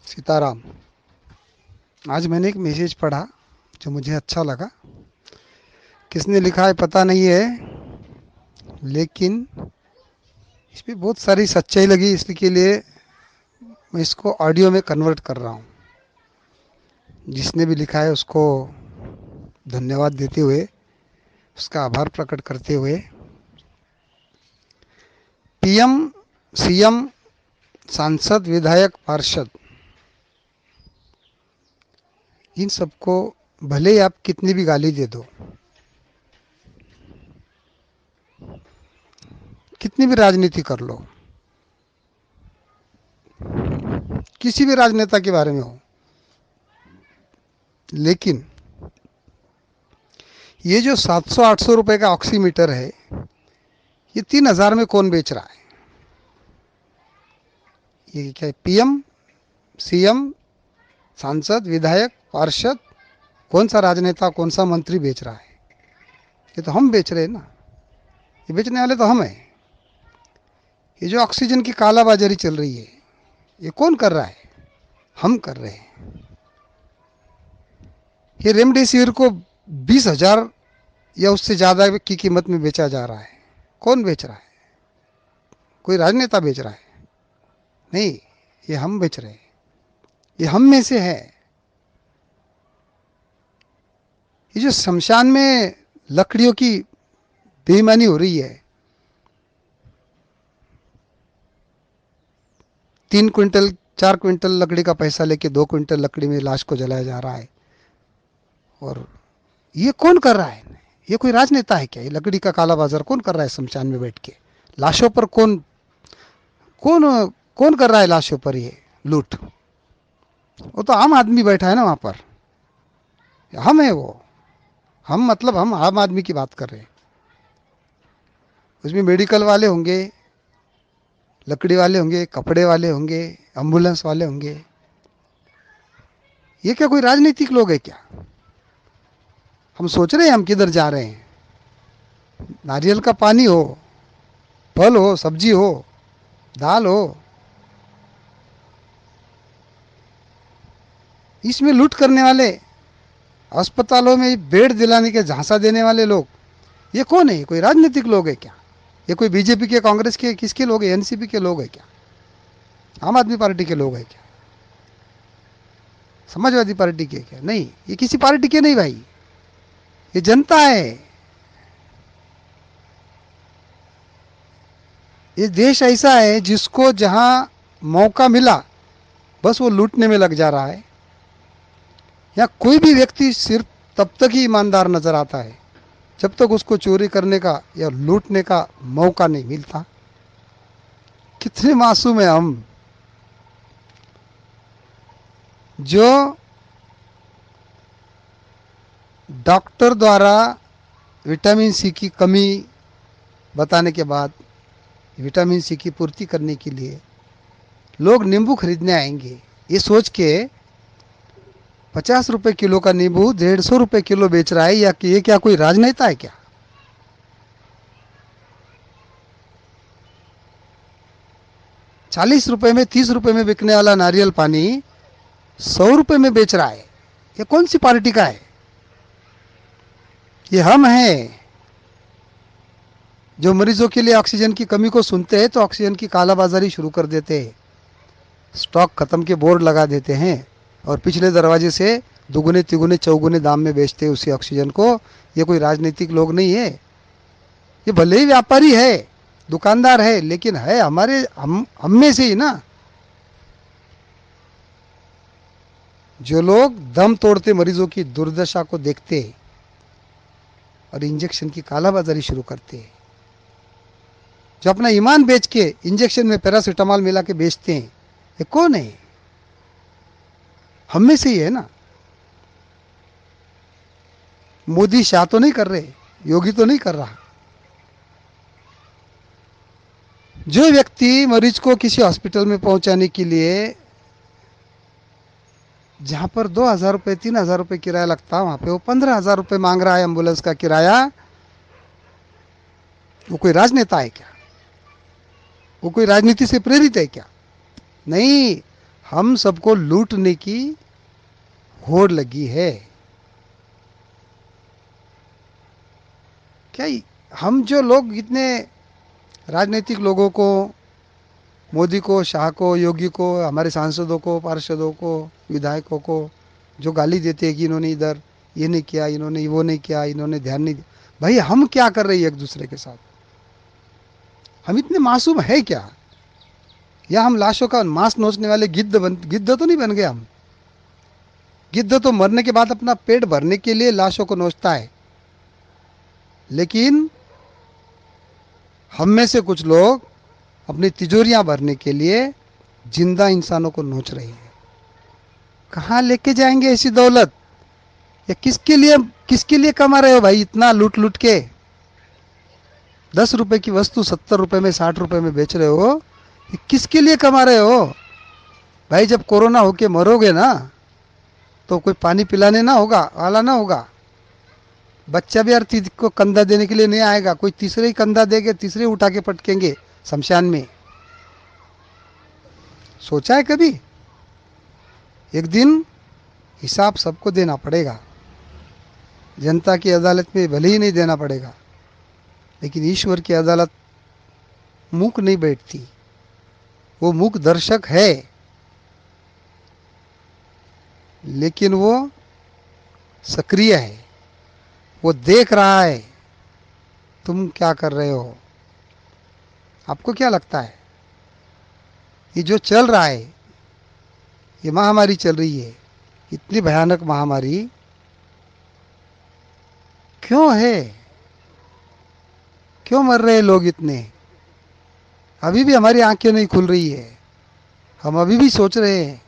सीताराम। आज मैंने एक मैसेज पढ़ा जो मुझे अच्छा लगा। किसने लिखा है पता नहीं है, लेकिन इसमें बहुत सारी सच्चाई लगी, इसके लिए मैं इसको ऑडियो में कन्वर्ट कर रहा हूँ। जिसने भी लिखा है उसको धन्यवाद देते हुए, उसका आभार प्रकट करते हुए, पीएम, सीएम, सांसद, विधायक, पार्षद, इन सबको भले ही आप कितनी भी गाली दे दो, कितनी भी राजनीति कर लो, किसी भी राजनेता के बारे में हो, लेकिन ये जो 700-800 रुपए का ऑक्सीमीटर है, ये 3,000 में कौन बेच रहा है? ये क्या है? पीएम, सीएम, सांसद, विधायक, पार्षद, कौन सा राजनेता, कौन सा मंत्री बेच रहा है? ये तो हम बेच रहे हैं ना। ये बेचने वाले तो हम हैं। ये जो ऑक्सीजन की कालाबाजारी चल रही है, ये कौन कर रहा है? हम कर रहे हैं। ये रेमडेसिविर को 20,000 या उससे ज़्यादा की कीमत में बेचा जा रहा है। कौन बेच रहा है? कोई राजनेता बेच रहा है? नहीं, ये हम बेच रहे हैं। ये हम में से है। ये जो शमशान में लकड़ियों की बेईमानी हो रही है, 3 क्विंटल 4 क्विंटल लकड़ी का पैसा लेके 2 क्विंटल लकड़ी में लाश को जलाया जा रहा है। और ये कौन कर रहा है? ये कोई राजनेता है क्या? ये लकड़ी का काला बाजार कौन कर रहा है? शमशान में बैठ के लाशों पर कौन कौन कौन कर रहा है? लाशों पर ये लूट, वो तो आम आदमी बैठा है ना वहां पर। हम है वो। हम मतलब हम आम आदमी की बात कर रहे हैं। उसमें मेडिकल वाले होंगे, लकड़ी वाले होंगे, कपड़े वाले होंगे, एम्बुलेंस वाले होंगे। ये क्या कोई राजनीतिक लोग है क्या? हम सोच रहे हैं हम किधर जा रहे हैं। नारियल का पानी हो, फल हो, सब्जी हो, दाल हो, इसमें लूट करने वाले, अस्पतालों में बेड दिलाने के झांसा देने वाले लोग, ये कौन है? कोई राजनीतिक लोग है क्या? ये कोई बीजेपी के, कांग्रेस के, किसके लोग हैं? एनसीपी के लोग हैं क्या? आम आदमी पार्टी के लोग हैं क्या? समाजवादी पार्टी के क्या? नहीं, ये किसी पार्टी के नहीं भाई। ये जनता है। ये देश ऐसा है जिसको जहां मौका मिला बस वो लूटने में लग जा रहा है। यहाँ कोई भी व्यक्ति सिर्फ तब तक ही ईमानदार नजर आता है जब तक उसको चोरी करने का या लूटने का मौका नहीं मिलता। कितने मासूम है हम, जो डॉक्टर द्वारा विटामिन सी की कमी बताने के बाद विटामिन सी की पूर्ति करने के लिए लोग नींबू खरीदने आएंगे, ये सोच के 50 रुपए किलो का नींबू 150 रुपए किलो बेच रहा है। या कि ये क्या कोई राजनेता है क्या? 40 रुपए में, 30 रुपए में बिकने वाला नारियल पानी 100 रुपए में बेच रहा है। ये कौन सी पार्टी का है? ये हम हैं जो मरीजों के लिए ऑक्सीजन की कमी को सुनते हैं तो ऑक्सीजन की कालाबाजारी शुरू कर देते हैं, स्टॉक खत्म के बोर्ड लगा देते हैं और पिछले दरवाजे से दुगुने तिगुने चौगुने दाम में बेचते हैं उसी ऑक्सीजन को। ये कोई राजनीतिक लोग नहीं है। ये भले ही व्यापारी है, दुकानदार है, लेकिन है हमारे, हम में से ही ना। जो लोग दम तोड़ते मरीजों की दुर्दशा को देखते हैं और इंजेक्शन की कालाबाजारी शुरू करते हैं, जो अपना ईमान बेच के इंजेक्शन में पैरासीटामोल मिला के बेचते हैं, ये कौन है? हम में से ही है ना। मोदी शाह तो नहीं कर रहे, योगी तो नहीं कर रहा। जो व्यक्ति मरीज को किसी हॉस्पिटल में पहुंचाने के लिए जहां पर 2,000 रुपये 3,000 रुपये किराया लगता, वहां पे वो 15,000 रुपये मांग रहा है एम्बुलेंस का किराया। वो कोई राजनेता है क्या? वो कोई राजनीति से प्रेरित है क्या? नहीं। हम सबको लूटने की होड़ लगी है। क्या हम जो लोग इतने राजनीतिक लोगों को, मोदी को, शाह को, योगी को, हमारे सांसदों को, पार्षदों को, विधायकों को जो गाली देते हैं कि इन्होंने इधर ये नहीं किया, इन्होंने वो नहीं किया, इन्होंने ध्यान नहीं दिया, भाई हम क्या कर रहे हैं एक दूसरे के साथ? हम इतने मासूम है क्या? या हम लाशों का मांस नोचने वाले गिद्ध तो नहीं बन गए हम? गिद्ध तो मरने के बाद अपना पेट भरने के लिए लाशों को नोचता है, लेकिन हम में से कुछ लोग अपनी तिजोरियां भरने के लिए जिंदा इंसानों को नोच रहे हैं। कहाँ लेके जाएंगे ऐसी दौलत? या किसके लिए कमा रहे हो भाई इतना लूट लूट के? 10 रुपए की वस्तु 70 रुपए में, 60 रुपए में बेच रहे हो, ये किसके लिए कमा रहे हो भाई? जब कोरोना होके मरोगे ना, तो कोई पानी पिलाने ना होगा, वाला ना होगा, बच्चा भी यार को कंधा देने के लिए नहीं आएगा, कोई तीसरे ही कंधा देके तीसरे उठा के पटकेंगे शमशान में। सोचा है कभी? एक दिन हिसाब सबको देना पड़ेगा। जनता की अदालत में भले ही नहीं देना पड़ेगा, लेकिन ईश्वर की अदालत मूक नहीं बैठती, वो मूक दर्शक है, लेकिन वो सक्रिय है, वो देख रहा है तुम क्या कर रहे हो। आपको क्या लगता है ये जो चल रहा है, ये महामारी चल रही है, इतनी भयानक महामारी क्यों है? क्यों मर रहे हैं लोग इतने? अभी भी हमारी आंखें नहीं खुल रही है। हम अभी भी सोच रहे हैं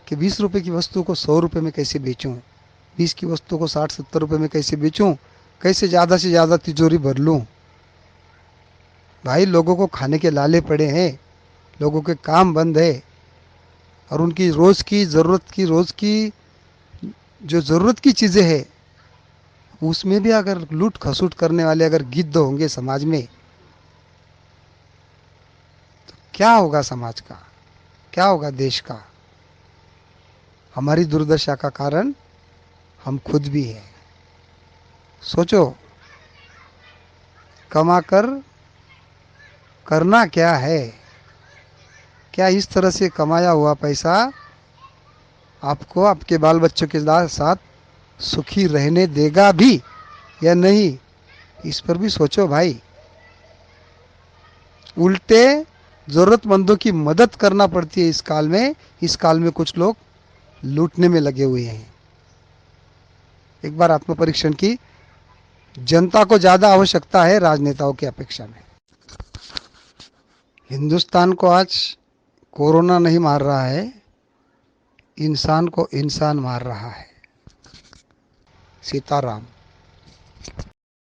कि 20 रुपए की वस्तु को 100 रुपए में कैसे बेचूं, 20 की वस्तु को 60-70 रुपए में कैसे बेचूं, कैसे ज़्यादा से ज़्यादा तिजोरी भर लूं। भाई लोगों को खाने के लाले पड़े हैं, लोगों के काम बंद है, और उनकी रोज़ की जो ज़रूरत की चीज़ें हैं, उसमें भी अगर लूट खसूट करने वाले अगर गिद्ध होंगे समाज में, तो क्या होगा समाज का, क्या होगा देश का? हमारी दुर्दशा का कारण हम खुद भी हैं। सोचो, कमाकर करना क्या है? क्या इस तरह से कमाया हुआ पैसा आपको आपके बाल बच्चों के साथ सुखी रहने देगा भी या नहीं? इस पर भी सोचो भाई। उल्टे जरूरतमंदों की मदद करना पड़ती है इस काल में कुछ लोग लूटने में लगे हुए हैं। एक बार आत्मपरीक्षण की। जनता को ज्यादा आवश्यकता है राजनेताओं की अपेक्षा में। हिंदुस्तान को आज कोरोना नहीं मार रहा है, इंसान को इंसान मार रहा है। सीताराम।